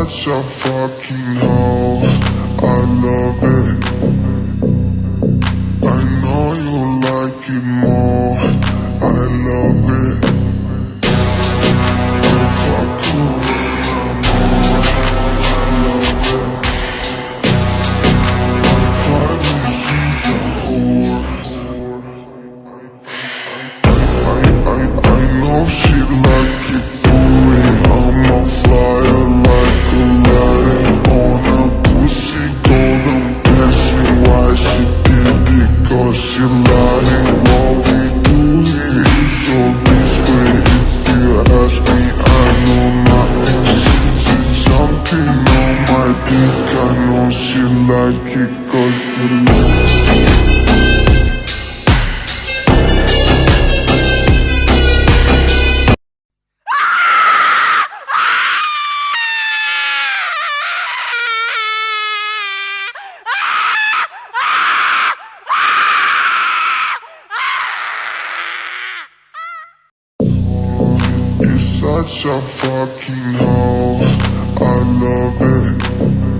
such a fucking hoe, I love it. I know you like it more, I love it. I fuck you when I'm more, I love it. I probably she's a whore. I know she like it for real. I'm a flyer like Aladdin on a pussy golden blessing. Why she did it? Cause she lying. What we do here is so discreet. If you ask me, I know nothing. She's just jumping on my dick. I know she like it cause she like it. You're such a fucking hoe, I love it.